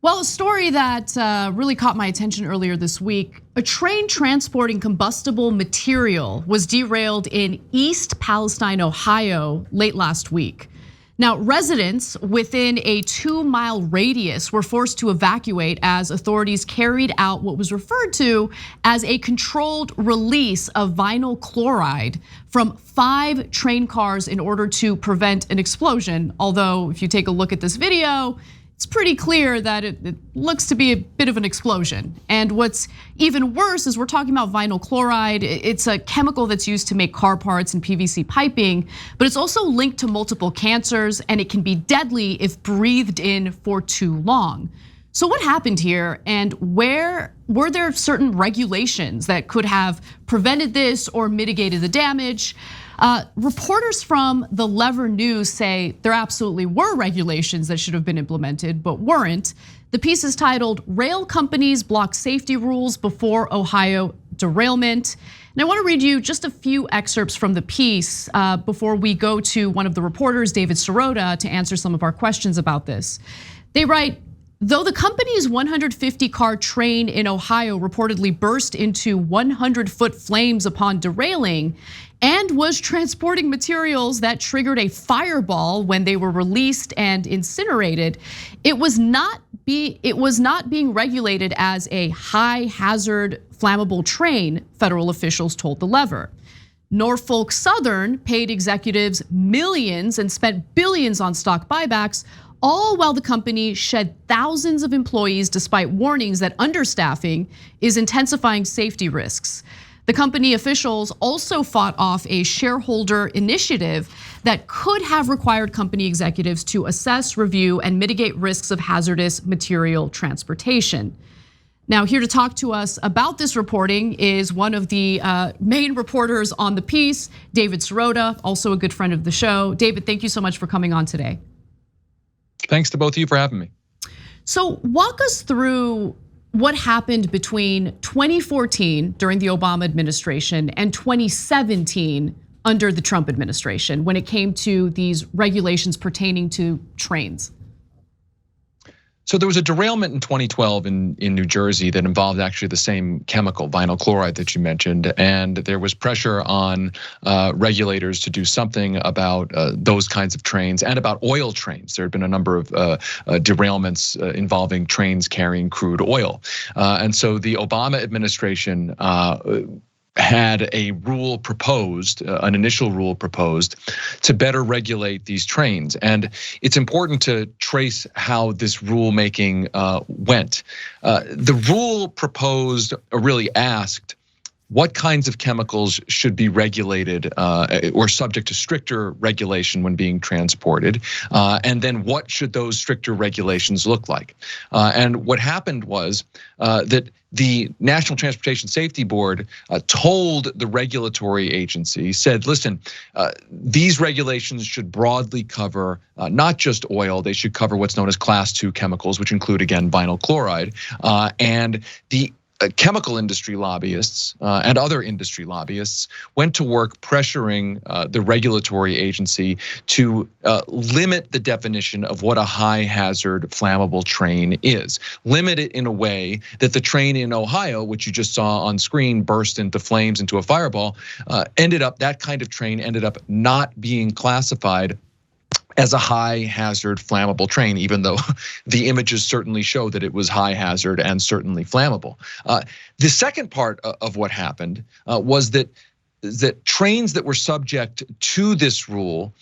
Well, a story that really caught my attention earlier this week, a train transporting combustible material was derailed in East Palestine, Ohio, late last week. Now, residents within a 2-mile radius were forced to evacuate as authorities carried out what was referred to as a controlled release of vinyl chloride from 5 train cars in order to prevent an explosion. Although, if you take a look at this video, it's pretty clear that it looks to be a bit of an explosion. And what's even worse is we're talking about vinyl chloride. It's a chemical that's used to make car parts and PVC piping, but it's also linked to multiple cancers, and it can be deadly if breathed in for too long. So what happened here, and were there certain regulations that could have prevented this or mitigated the damage? Reporters from the Lever News say there absolutely were regulations that should have been implemented, but weren't. The piece is titled "Rail Companies Block Safety Rules Before Ohio Derailment." And I want to read you just a few excerpts from the piece before we go to one of the reporters, David Sirota, to answer some of our questions about this. They write, though the company's 150-car train in Ohio reportedly burst into 100-foot flames upon derailing and was transporting materials that triggered a fireball when they were released and incinerated, it was not being regulated as a high hazard flammable train, federal officials told the Lever. Norfolk Southern paid executives millions and spent billions on stock buybacks, all while the company shed thousands of employees despite warnings that understaffing is intensifying safety risks. The company officials also fought off a shareholder initiative that could have required company executives to assess, review, and mitigate risks of hazardous material transportation. Now, here to talk to us about this reporting is one of the main reporters on the piece, David Sirota, also a good friend of the show. David, thank you so much for coming on today. Thanks to both of you for having me. So walk us through what happened between 2014 during the Obama administration and 2017 under the Trump administration when it came to these regulations pertaining to trains. So there was a derailment in 2012 in New Jersey that involved actually the same chemical, vinyl chloride, that you mentioned, and there was pressure on regulators to do something about those kinds of trains and about oil trains. There had been a number of derailments involving trains carrying crude oil, and so the Obama administration had a rule proposed, an initial rule proposed to better regulate these trains. And it's important to trace how this rulemaking went. The rule proposed, or really asked, what kinds of chemicals should be regulated or subject to stricter regulation when being transported? And then what should those stricter regulations look like? And what happened was that the National Transportation Safety Board told the regulatory agency, said, listen, these regulations should broadly cover not just oil, they should cover what's known as class 2 chemicals, which include, again, vinyl chloride. And the chemical industry lobbyists and other industry lobbyists went to work pressuring the regulatory agency to limit the definition of what a high hazard flammable train is. Limit it in a way that the train in Ohio, which you just saw on screen burst into flames into a fireball, that kind of train ended up not being classified as a high hazard flammable train, even though the images certainly show that it was high hazard and certainly flammable. The second part of what happened was that trains that were subject to this rule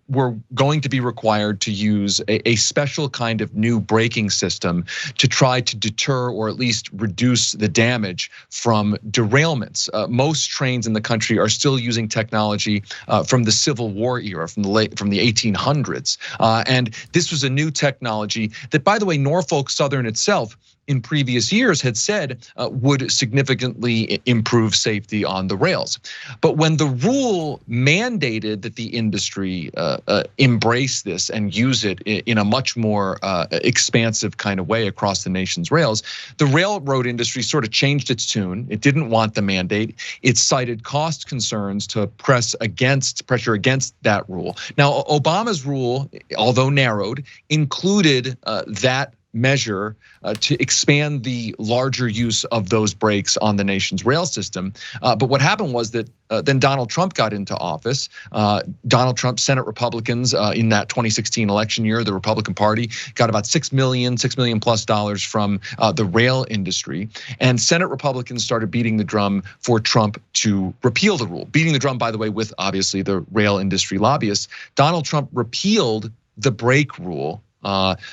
were going to be required to use a special kind of new braking system to try to deter or at least reduce the damage from derailments. Most trains in the country are still using technology from the Civil War era, from the 1800s. And this was a new technology that, by the way, Norfolk Southern itself in previous years had said would significantly improve safety on the rails. But when the rule mandated that the industry embrace this and use it in a much more expansive kind of way across the nation's rails, the railroad industry sort of changed its tune. It didn't want the mandate. It cited cost concerns to pressure against that rule. Now, Obama's rule, although narrowed, included that measure to expand the larger use of those brakes on the nation's rail system. But what happened was that then Donald Trump got into office. Donald Trump, Senate Republicans in that 2016 election year, the Republican Party got about $6 million plus from the rail industry. And Senate Republicans started beating the drum for Trump to repeal the rule. Beating the drum, by the way, with obviously the rail industry lobbyists. Donald Trump repealed the brake rule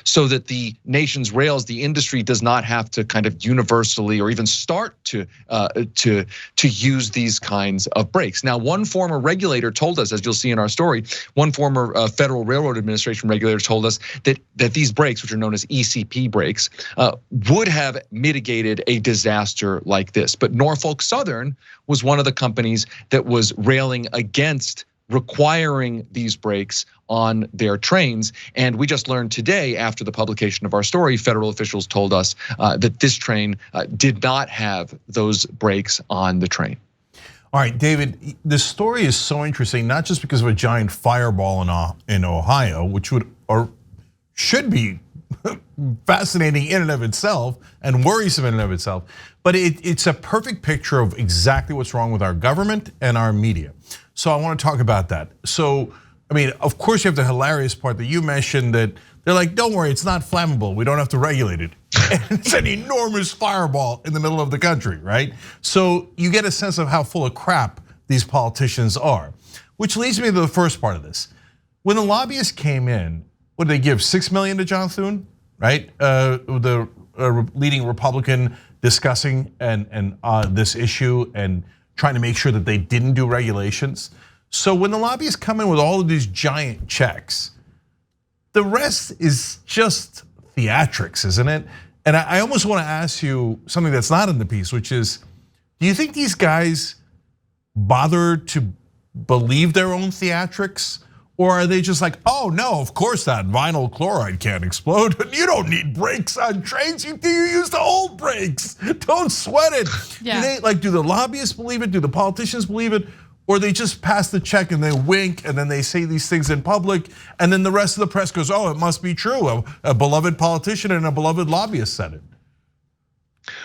so that the nation's rails, the industry, does not have to kind of universally or even start to use these kinds of brakes. Now, one former regulator told us, as you'll see in our story, one former Federal Railroad Administration regulator told us that these brakes, which are known as ECP brakes, would have mitigated a disaster like this. But Norfolk Southern was one of the companies that was railing against requiring these brakes on their trains. And we just learned today, after the publication of our story, federal officials told us that this train did not have those brakes on the train. All right, David, this story is so interesting, not just because of a giant fireball in Ohio, which would or should be fascinating in and of itself and worrisome in and of itself, but it's a perfect picture of exactly what's wrong with our government and our media. So I want to talk about that. So, I mean, of course you have the hilarious part that you mentioned that they're like, don't worry, it's not flammable. We don't have to regulate it. And it's an enormous fireball in the middle of the country, right? So you get a sense of how full of crap these politicians are, which leads me to the first part of this. When the lobbyists came in, what did they give, $6 million to John Thune, right? The leading Republican discussing and this issue and trying to make sure that they didn't do regulations. So when the lobbyists come in with all of these giant checks, the rest is just theatrics, isn't it? And I almost want to ask you something that's not in the piece, which is, do you think these guys bother to believe their own theatrics? Or are they just like, oh no, of course that vinyl chloride can't explode. You don't need brakes on trains. You use the old brakes. Don't sweat it. Yeah. Do the lobbyists believe it? Do the politicians believe it? Or they just pass the check and they wink and then they say these things in public and then the rest of the press goes, oh, it must be true. A beloved politician and a beloved lobbyist said it.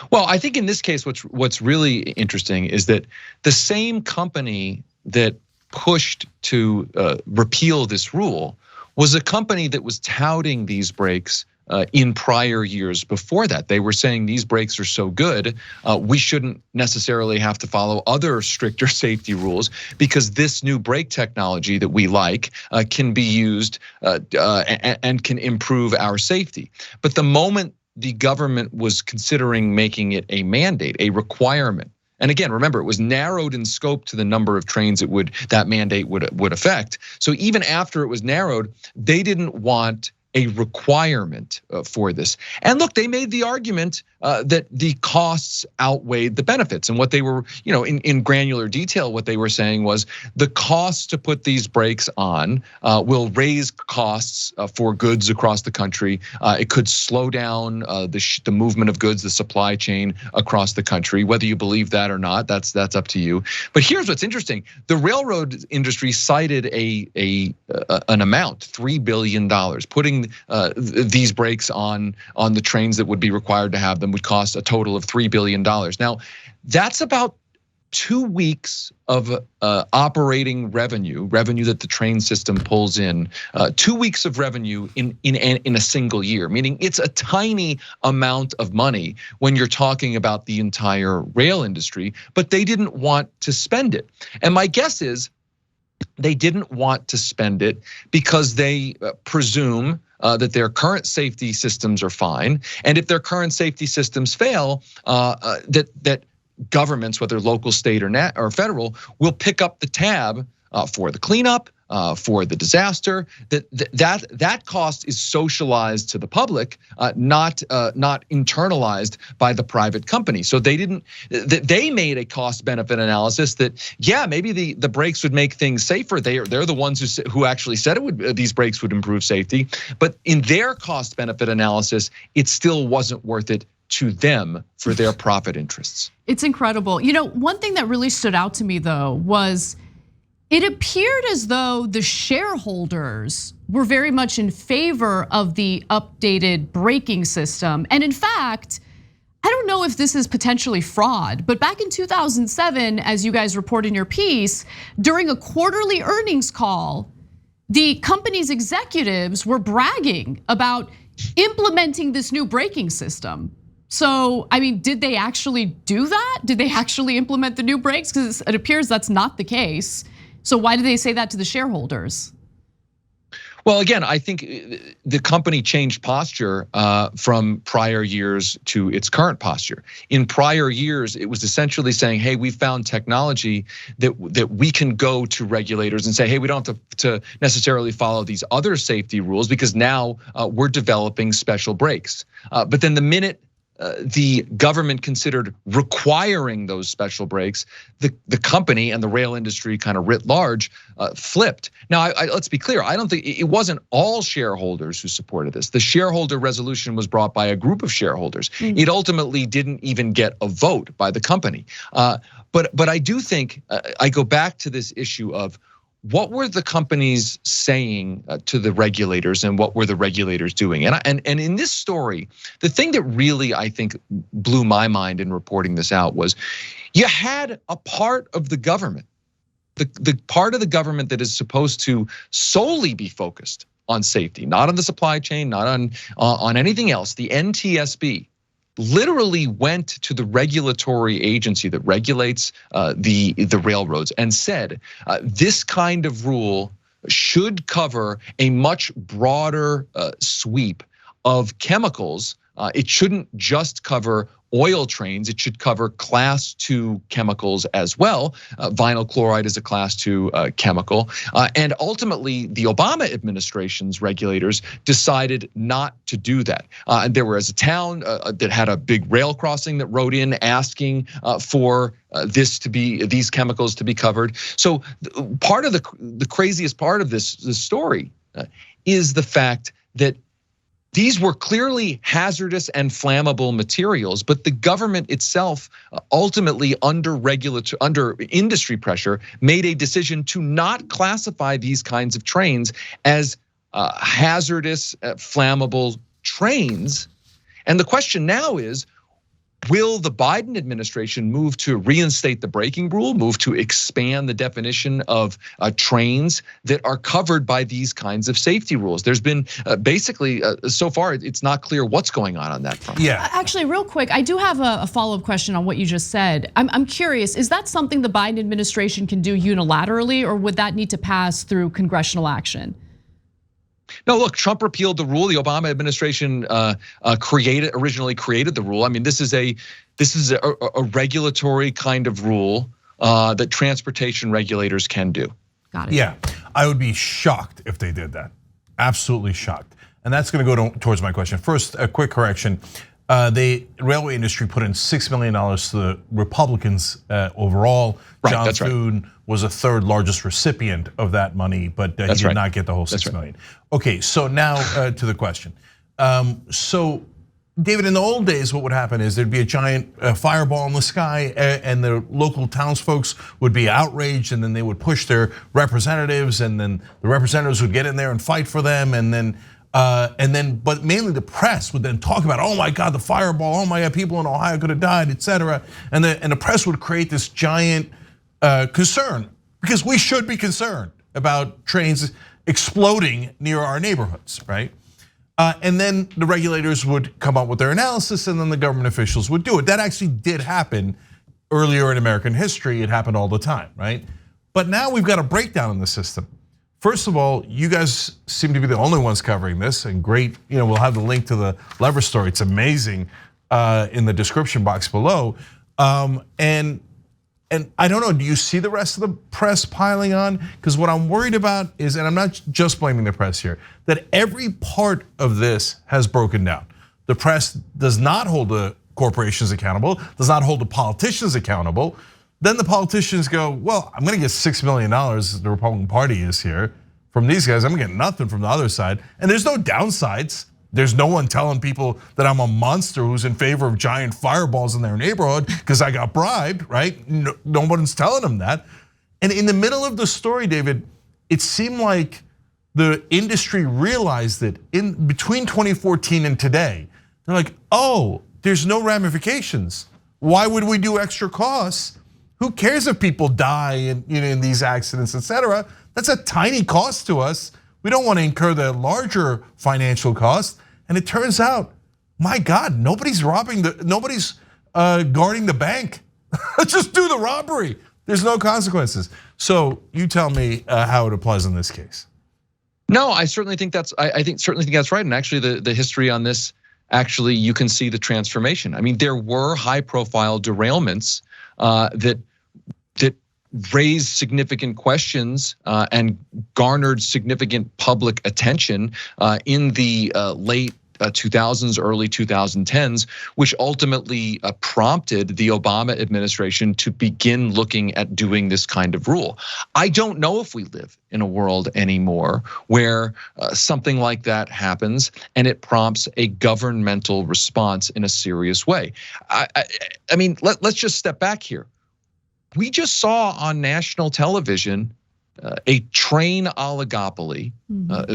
Well, I think in this case, what's really interesting is that the same company that pushed to repeal this rule was a company that was touting these brakes in prior years before that. They were saying these brakes are so good, we shouldn't necessarily have to follow other stricter safety rules because this new brake technology that we like can be used and can improve our safety. But the moment the government was considering making it a mandate, a requirement, and again, remember, it was narrowed in scope to the number of trains that mandate would affect. So even after it was narrowed, they didn't want a requirement for this. And look, they made the argument that the costs outweighed the benefits. And what they were, in granular detail, what they were saying was the costs to put these brakes on will raise costs for goods across the country. It could slow down the movement of goods, the supply chain across the country. Whether you believe that or not, that's up to you. But here's what's interesting: the railroad industry cited an amount, $3 billion, putting these brakes on the trains that would be required to have them would cost a total of $3 billion. Now, that's about 2 weeks of operating revenue that the train system pulls in, 2 weeks of revenue in a single year, meaning it's a tiny amount of money when you're talking about the entire rail industry, but they didn't want to spend it. And my guess is they didn't want to spend it because they presume that their current safety systems are fine, and if their current safety systems fail, that governments, whether local, state, or federal, will pick up the tab for the cleanup, for the disaster. That cost is socialized to the public, not internalized by the private company. So they made a cost benefit analysis that, yeah, maybe the brakes would make things safer. They're the ones who actually said these brakes would improve safety. But in their cost benefit analysis, it still wasn't worth it to them for their profit interests. It's incredible. One thing that really stood out to me though was It appeared as though the shareholders were very much in favor of the updated braking system. And in fact, I don't know if this is potentially fraud, but back in 2007, as you guys report in your piece, during a quarterly earnings call, the company's executives were bragging about implementing this new braking system. So, I mean, did they actually do that? Did they actually implement the new brakes? Because it appears that's not the case. So why did they say that to the shareholders? Well, again, I think the company changed posture from prior years to its current posture. In prior years, it was essentially saying, hey, we found technology that we can go to regulators and say, hey, we don't have to necessarily follow these other safety rules because now we're developing special brakes. But then the minute the government considered requiring those special brakes, the company and the rail industry kind of writ large flipped. Now, let's be clear, I don't think it wasn't all shareholders who supported this. The shareholder resolution was brought by a group of shareholders. It ultimately didn't even get a vote by the company. But I do think, I go back to this issue of what were the companies saying to the regulators and what were the regulators doing? And in this story, the thing that really I think blew my mind in reporting this out was you had a part of the government, the part of the government that is supposed to solely be focused on safety, not on the supply chain, not on anything else, the NTSB. Literally went to the regulatory agency that regulates the railroads and said, this kind of rule should cover a much broader sweep of chemicals. It shouldn't just cover oil trains, it should cover class 2 chemicals as well. Vinyl chloride is a class 2 chemical. And ultimately, the Obama administration's regulators decided not to do that. And there was a town that had a big rail crossing that wrote in asking for these chemicals to be covered. So part of the craziest part of this story is the fact that these were clearly hazardous and flammable materials, but the government itself ultimately under industry pressure made a decision to not classify these kinds of trains as hazardous, flammable trains. And the question now is, will the Biden administration move to reinstate the braking rule, move to expand the definition of trains that are covered by these kinds of safety rules? There's been basically, so far, it's not clear what's going on that front. Yeah. Actually, real quick, I do have a follow-up question on what you just said. I'm curious, is that something the Biden administration can do unilaterally, or would that need to pass through congressional action? No, look, Trump repealed the rule. The Obama administration originally created the rule. I mean, this is a regulatory kind of rule that transportation regulators can do. Got it. Yeah, I would be shocked if they did that. Absolutely shocked. And that's going to go towards my question. First, a quick correction. The railway industry put in $6 million to the Republicans overall. Right, John that's Thune was the 3rd largest recipient of that money, but he did not get the whole $6 million. Okay, so now to the question. So, David, in the old days, what would happen is there'd be a giant fireball in the sky, and the local townsfolk would be outraged, and then they would push their representatives, and then the representatives would get in there and fight for them, but mainly the press would then talk about, oh my God, the fireball, oh my God, people in Ohio could have died, etc. And the press would create this giant concern, because we should be concerned about trains exploding near our neighborhoods, right? And then the regulators would come up with their analysis, and then the government officials would do it. That actually did happen earlier in American history. It happened all the time, right? But now we've got a breakdown in the system. First of all, you guys seem to be the only ones covering this, and great, we'll have the link to the Lever story. It's amazing in the description box below. And I don't know, do you see the rest of the press piling on? Because what I'm worried about is, and I'm not just blaming the press here, that every part of this has broken down. The press does not hold the corporations accountable, does not hold the politicians accountable. Then the politicians go, well, I'm gonna get $6 million, the Republican Party is here, from these guys. I'm gonna get nothing from the other side. And there's no downsides. There's no one telling people that I'm a monster who's in favor of giant fireballs in their neighborhood because I got bribed, right? No one's telling them that. And in the middle of the story, David, it seemed like the industry realized that in between 2014 and today, they're like, oh, there's no ramifications. Why would we do extra costs? Who cares if people die in these accidents, et cetera? That's a tiny cost to us. We don't want to incur the larger financial cost. And it turns out, my God, nobody's guarding the bank. Let's just do the robbery. There's no consequences. So you tell me how it applies in this case. No, I certainly think that's certainly think that's right. And actually, the history on this, actually, you can see the transformation. I mean, there were high-profile derailments that raised significant questions and garnered significant public attention in the late 2000s, early 2010s, which ultimately prompted the Obama administration to begin looking at doing this kind of rule. I don't know if we live in a world anymore where something like that happens and it prompts a governmental response in a serious way. I mean, let's just step back here. We just saw on national television a train oligopoly.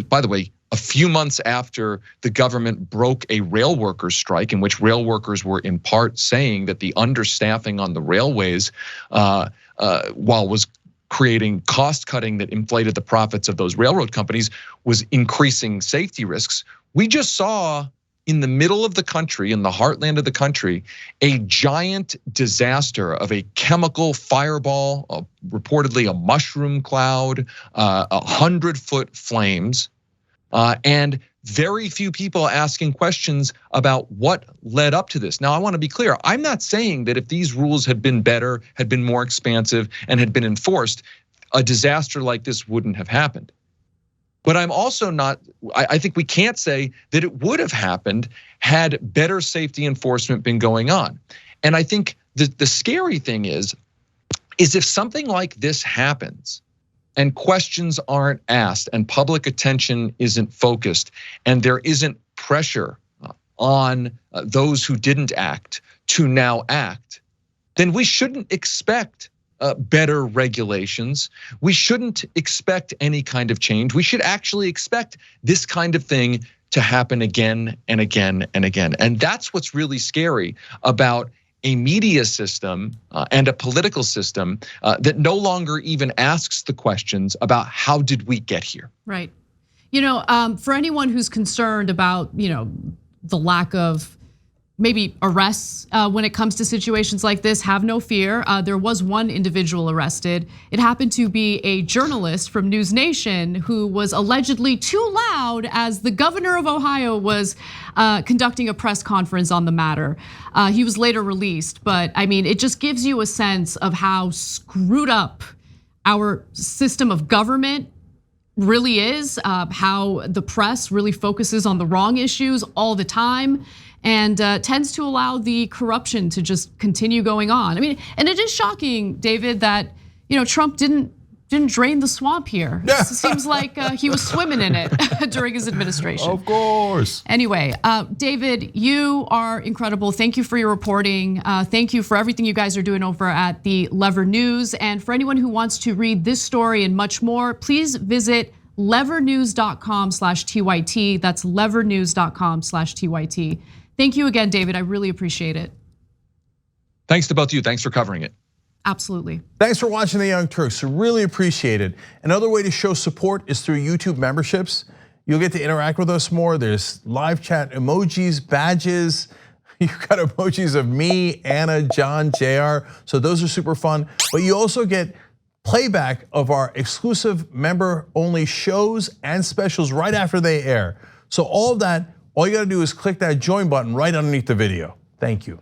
By the way, a few months after the government broke a rail workers strike, in which rail workers were in part saying that the understaffing on the railways, while was creating cost cutting that inflated the profits of those railroad companies, was increasing safety risks. We just saw in the middle of the country, in the heartland of the country, a giant disaster of a chemical fireball, reportedly a mushroom cloud, 100-foot flames. And very few people asking questions about what led up to this. Now, I want to be clear. I'm not saying that if these rules had been better, had been more expansive, and had been enforced, a disaster like this wouldn't have happened. But I'm also not, I think we can't say that it would have happened had better safety enforcement been going on. And I think the scary thing is if something like this happens, and questions aren't asked and public attention isn't focused and there isn't pressure on those who didn't act to now act, then we shouldn't expect better regulations. We shouldn't expect any kind of change. We should actually expect this kind of thing to happen again and again and again. And that's what's really scary about a media system and a political system that no longer even asks the questions about how did we get here. Right. For anyone who's concerned about the lack of maybe arrests when it comes to situations like this, have no fear. There was one individual arrested. It happened to be a journalist from News Nation who was allegedly too loud as the governor of Ohio was conducting a press conference on the matter. He was later released, but I mean, it just gives you a sense of how screwed up our system of government really is, how the press really focuses on the wrong issues all the time, and tends to allow the corruption to just continue going on. I mean, and it is shocking, David, that Trump didn't drain the swamp here. It seems like he was swimming in it during his administration. Of course. Anyway, David, you are incredible. Thank you for your reporting. Thank you for everything you guys are doing over at the Lever News. And for anyone who wants to read this story and much more, please visit levernews.com/TYT. That's levernews.com/TYT. Thank you again, David. I really appreciate it. Thanks to both of you. Thanks for covering it. Absolutely. Thanks for watching The Young Turks. Really appreciate it. Another way to show support is through YouTube memberships. You'll get to interact with us more. There's live chat emojis, badges. You've got emojis of me, Anna, John, JR. So those are super fun. But you also get playback of our exclusive member-only shows and specials right after they air. So all of that, all you gotta do is click that join button right underneath the video. Thank you.